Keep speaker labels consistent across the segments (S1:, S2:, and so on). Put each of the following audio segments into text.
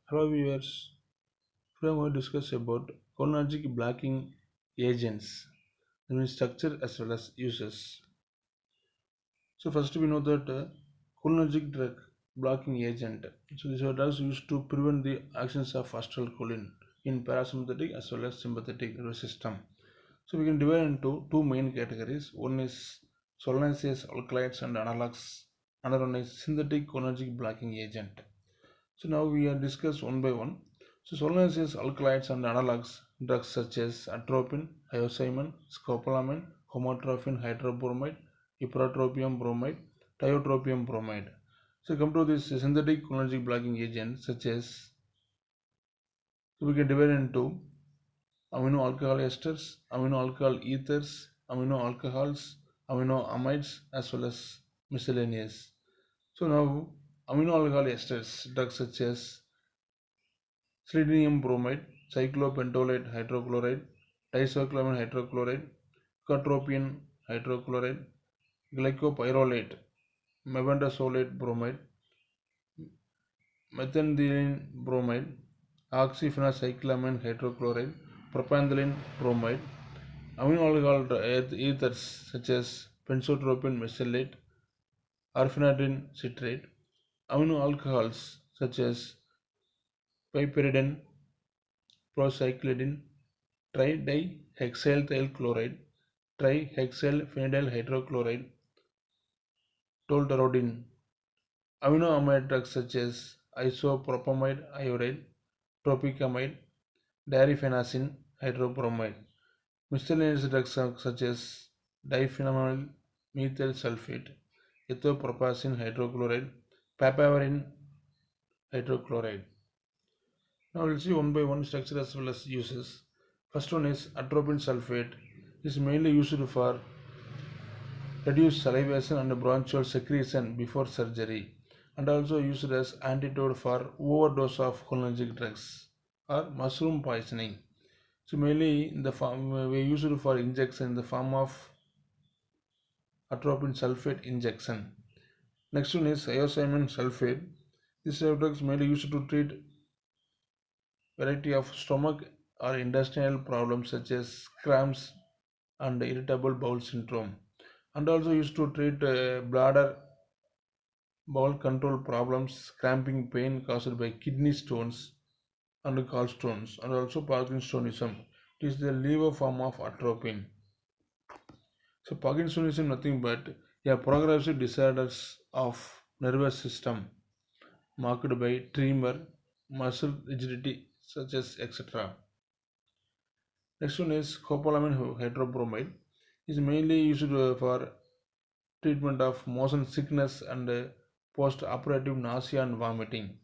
S1: Hello viewers, today I'm going to discuss about cholinergic blocking agents, that means structure as well as uses. So first we know that cholinergic drug blocking agent. So these are drugs used to prevent the actions of acetylcholine in parasympathetic as well as sympathetic nervous system. So we can divide into two main categories. One is cholinesterase alkaloids and analogs. Another one is synthetic cholinergic blocking agent. So now we are discuss one by one. So solenosis alkaloids and analogs drugs such as atropine, hyoscyamin, scopolamine, homotropium hydrobromide, ipratropium bromide, tiotropium bromide. So come to this synthetic cholinergic blocking agent such as, so we can divide into amino alcohol esters, amino alcohol ethers, amino alcohols, amino amides as well as miscellaneous. So now amino alcohol esters drugs such as selenium bromide, cyclopentolate hydrochloride, dicyclamine hydrochloride, catropium hydrochloride, glycopyrrolate, mebendazolate bromide, methylene bromide, oxyphenacyclamine hydrochloride, propandolene bromide, amino alcohol ethers such as benzotropine mesylate, arphenadine citrate, amino alcohols such as piperidine, procyclidine, tridihexyl chloride, trihexyl phenyl hydrochloride, tolterodine, amino-amide drugs such as isopropamide iodide, tropicamide, dariphenacin hydrobromide, miscellaneous drugs such as diphenyl methyl sulfate, ethopropazine hydrochloride, papaverine hydrochloride. Now we'll see one by one structure as well as uses. First one is atropine sulfate. Is mainly used for reduce salivation and bronchial secretion before surgery, and also used as antidote for overdose of cholinergic drugs or mushroom poisoning. So mainly in the form we use it for injection in the form of atropine sulfate injection. Next one is hyoscyamin sulfate. This drug is mainly used to treat variety of stomach or intestinal problems such as cramps and irritable bowel syndrome, and also used to treat bladder bowel control problems, cramping pain caused by kidney stones and gallstones, and also Parkinsonism. It is the liver form of atropine. So Parkinsonism nothing but a progressive disorders of nervous system marked by tremor, muscle rigidity, such as etc. Next one is copolamine hydrobromide. Is mainly used for treatment of motion sickness and post-operative nausea and vomiting.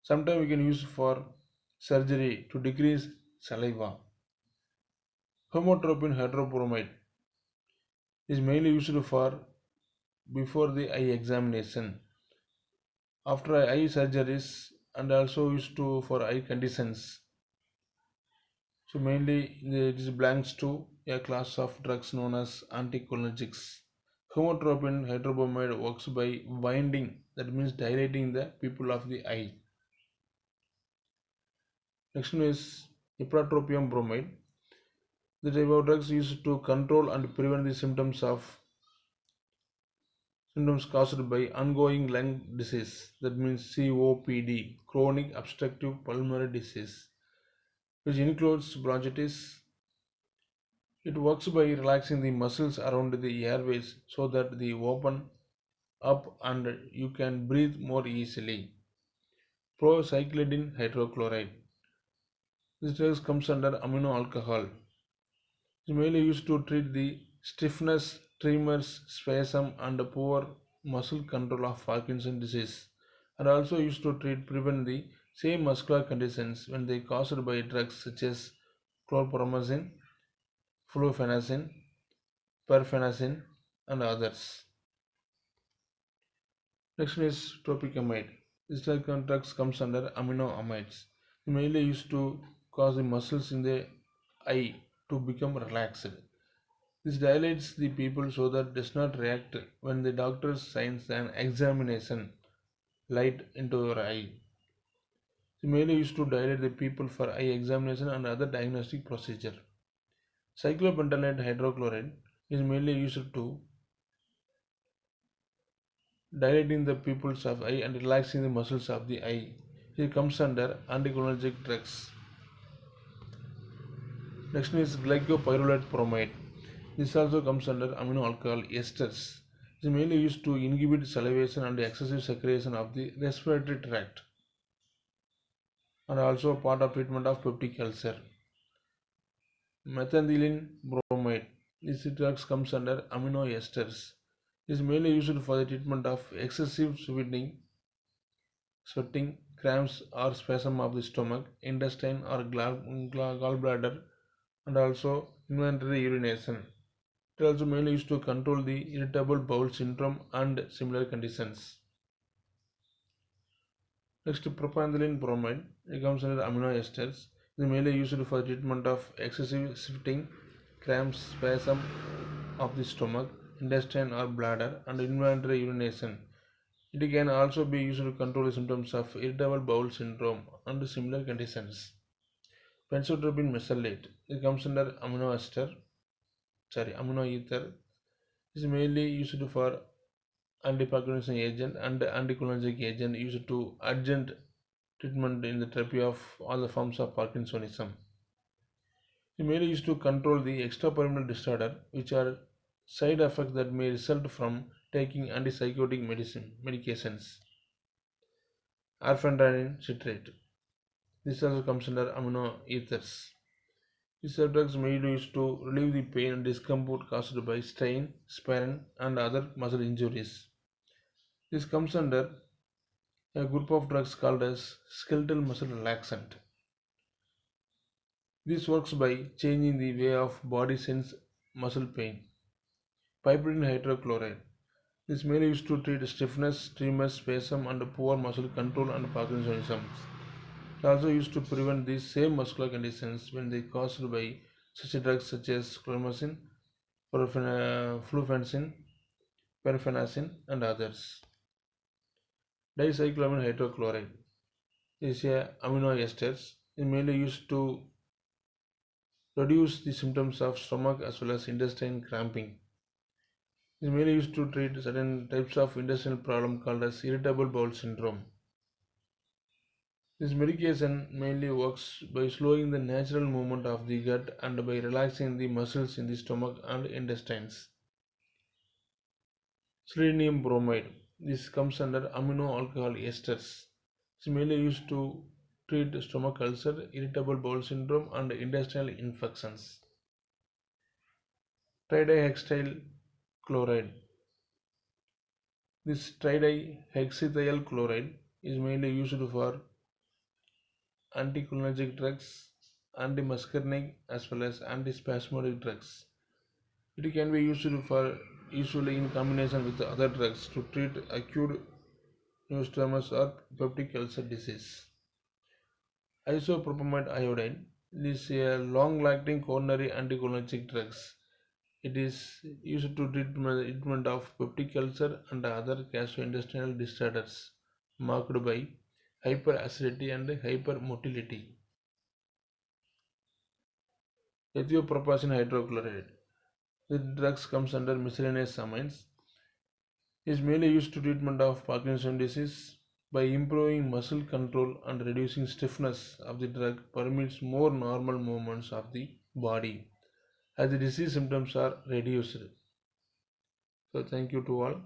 S1: Sometimes we can use for surgery to decrease saliva. Homotropin hydrobromide is mainly used for before the eye examination, after eye surgeries, and also used to for eye conditions. So mainly it is belongs to a class of drugs known as anticholinergics. Homotropin hydrobromide works by binding, that means dilating the pupil of the eye. Next one is ipratropium bromide. The type of drugs used to control and prevent the symptoms caused by ongoing lung disease, that means COPD, chronic obstructive pulmonary disease, which includes bronchitis. It works by relaxing the muscles around the airways so that they open up and you can breathe more easily. Procyclidine hydrochloride. This drug comes under amino alcohol. It is mainly used to treat the stiffness, tremors, spasm, and poor muscle control of Parkinson's disease, and also used to prevent the same muscular conditions when they caused by drugs such as chlorpromazine, flufenazine, perfenazine, and others. Next one is tropicamide. This drug drugs comes under amino amides. Mainly used to cause the muscles in the eye to become relaxed. This dilates the pupil so that does not react when the doctor signs an examination light into your eye. It is mainly used to dilate the people for eye examination and other diagnostic procedure. Cyclopentanoate hydrochloride is mainly used to dilating the pupils of eye and relaxing the muscles of the eye. It comes under anticholinergic drugs. Next is glycopyrrolate bromide. This also comes under amino alcohol esters. It is mainly used to inhibit salivation and excessive secretion of the respiratory tract and also part of treatment of peptic ulcer. Methylene bromide. This drug comes under amino esters. It is mainly used for the treatment of excessive sweating, cramps or spasm of the stomach, intestine or gallbladder, and also involuntary urination. It also mainly used to control the irritable bowel syndrome and similar conditions. Next, propandolene bromide. It comes under amino esters. It is mainly used for the treatment of excessive sweating, cramps, spasm of the stomach, intestine or bladder, and involuntary urination. It can also be used to control the symptoms of irritable bowel syndrome and similar conditions. Benzodrobine mesylate. It comes under amino ether. It is mainly used for antiparkinson agent and anticholinergic agent used to urgent treatment in the therapy of all the forms of Parkinsonism. It mainly used to control the extrapyramidal disorder, which are side effects that may result from taking antipsychotic medications. Arphenadine citrate. This also comes under amino ethers. These drugs may be used to relieve the pain and discomfort caused by strain, sprain, and other muscle injuries. This comes under a group of drugs called as skeletal muscle relaxant. This works by changing the way of body sense muscle pain. Piperine hydrochloride. This mainly used to treat stiffness, tremors, spasm, and poor muscle control and Parkinsonism. It also used to prevent these same muscular conditions when they are caused by such drugs such as clomazine, flufenacin, perfenacin, and others. Dicyclamine hydrochloride is a amino esters. It is mainly used to reduce the symptoms of stomach as well as intestine cramping. It is mainly used to treat certain types of intestinal problem called as irritable bowel syndrome. This medication mainly works by slowing the natural movement of the gut and by relaxing the muscles in the stomach and intestines. Selenium bromide. This comes under amino alcohol esters. It is mainly used to treat stomach ulcer, irritable bowel syndrome, and intestinal infections. Tridihexyl chloride. This tridihexyl chloride is mainly used for anticholinergic drugs, antimuscarinic as well as antispasmodic drugs. It can be used for usually in combination with other drugs to treat acute neostomas or peptic ulcer disease. Isopropamide iodine is a long-acting coronary anticholinergic drugs. It is used to treatment of peptic ulcer and other gastrointestinal disorders marked by hyperacidity and hypermotility. Ethiopropasin hydrochloride. The drugs comes under miscellaneous amines. Is mainly used to treatment of Parkinson's disease by improving muscle control and reducing stiffness of the drug permits more normal movements of the body as the disease symptoms are reduced. So thank you to all.